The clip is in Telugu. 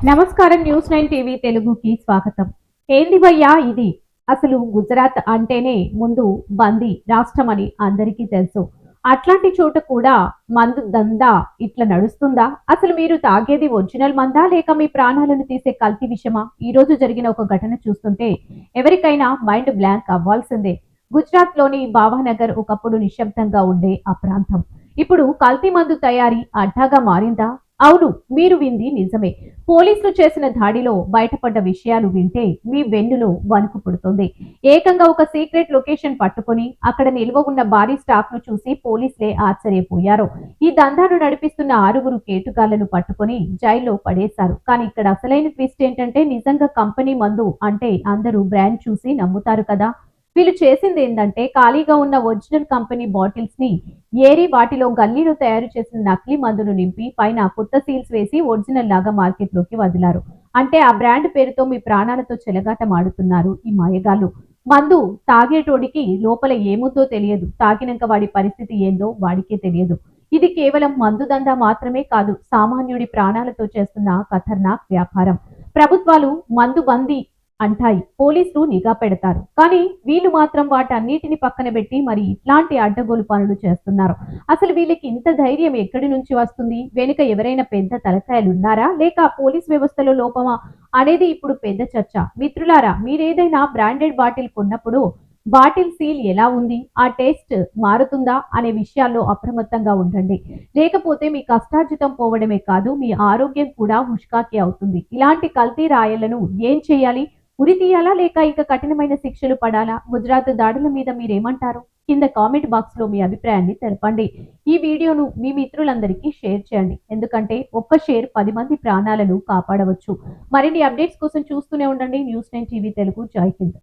నమస్కారం. న్యూస్ 9 టీవీ తెలుగుకి స్వాగతం. ఏంది భయ్యా ఇది? అసలు గుజరాత్ అంటేనే ముందు బందీ రాష్ట్రం అని అందరికీ తెలుసు. అట్లాంటి చోట కూడా మందు దందా ఇట్లా నడుస్తుందా? అసలు మీరు తాగేది ఒరిజినల్ మందా లేక మీ ప్రాణాలను తీసే కల్తీ విషమా? ఈ రోజు జరిగిన ఒక ఘటన చూస్తుంటే ఎవరికైనా మైండ్ బ్లాంక్ అవ్వాల్సిందే. గుజరాత్ లోని భావనగర్ ఒకప్పుడు నిశ్శబ్దంగా ఉండే ఆ ప్రాంతం ఇప్పుడు కల్తీ మందు తయారీ అడ్డాగా మారిందా? అవును, మీరు వింది నిజమే. పోలీసులు చేసిన దాడిలో బయటపడ్డ విషయాలు వింటే మీ వెన్నులో వణుకు పుడుతుంది. ఏకంగా ఒక సీక్రెట్ లొకేషన్ పట్టుకొని అక్కడ నిల్వ ఉన్న భారీ స్టాక్ ను చూసి పోలీసులే ఆశ్చర్యపోయారు. ఈ దందాను నడిపిస్తున్న 6గురు కేటుగాళ్లను పట్టుకొని జైల్లో పడేశారు. కానీ ఇక్కడ అసలైన ట్విస్ట్ ఏంటంటే నిజంగా కంపెనీ మందు అంటే అందరూ బ్రాండ్ చూసి నమ్ముతారు కదా. వీళ్ళు చేసింది ఏంటంటే ఖాళీగా ఉన్న ఒరిజినల్ కంపెనీ బాటిల్స్ ని ఏరి వాటిలో గల్లీలో తయారు చేసిన నకిలీ మందును నింపి పైన కొత్త సీల్స్ వేసి ఒరిజినల్ లాగా మార్కెట్ లోకి వదిలారు. అంటే ఆ బ్రాండ్ పేరుతో మీ ప్రాణాలతో చెలగాటం ఆడుతున్నారు ఈ మాయగాళ్ళు. మందు తాగేటోడికి లోపల ఏముందో తెలియదు, తాగినాక వాడి పరిస్థితి ఏందో వాడికే తెలియదు. ఇది కేవలం మందు దందా మాత్రమే కాదు, సామాన్యుడి ప్రాణాలతో చేస్తున్న ఖతర్నాక్ వ్యాపారం. ప్రభుత్వాలు మందు బందీ అంటాయి, పోలీసులు నిఘా పెడతారు, కానీ వీళ్ళు మాత్రం వాటన్నిటిని పక్కన పెట్టి మరి ఇట్లాంటి అడ్డగోలు పనులు చేస్తున్నారు. అసలు వీళ్ళకి ఇంత ధైర్యం ఎక్కడి నుంచి వస్తుంది? వెనుక ఎవరైనా పెద్ద తలకాయలు ఉన్నారా లేక పోలీస్ వ్యవస్థలో లోపమా అనేది ఇప్పుడు పెద్ద చర్చ. మిత్రులారా, మీరేదైనా బ్రాండెడ్ బాటిల్ కొన్నప్పుడు బాటిల్ సీల్ ఎలా ఉంది, ఆ టేస్ట్ మారుతుందా అనే విషయాల్లో అప్రమత్తంగా ఉండండి. లేకపోతే మీ కష్టార్జితం పోవడమే కాదు, మీ ఆరోగ్యం కూడా హుష్కాకి అవుతుంది. ఇలాంటి కల్తీ రాయలను ఏం చేయాలి? ఉరి తీయాలా లేక ఇక కఠినమైన శిక్షలు పడాలా? గుజరాత్ దాడుల మీద మీరేమంటారు? కింద కామెంట్ బాక్స్ లో మీ అభిప్రాయాన్ని తెలపండి. ఈ వీడియోను మీ మిత్రులందరికీ షేర్ చేయండి, ఎందుకంటే ఒక్క షేర్ 10 మంది ప్రాణాలను కాపాడవచ్చు. మరిన్ని అప్డేట్స్ కోసం చూస్తూనే ఉండండి న్యూస్ 9 టీవీ తెలుగు. జై హింద్.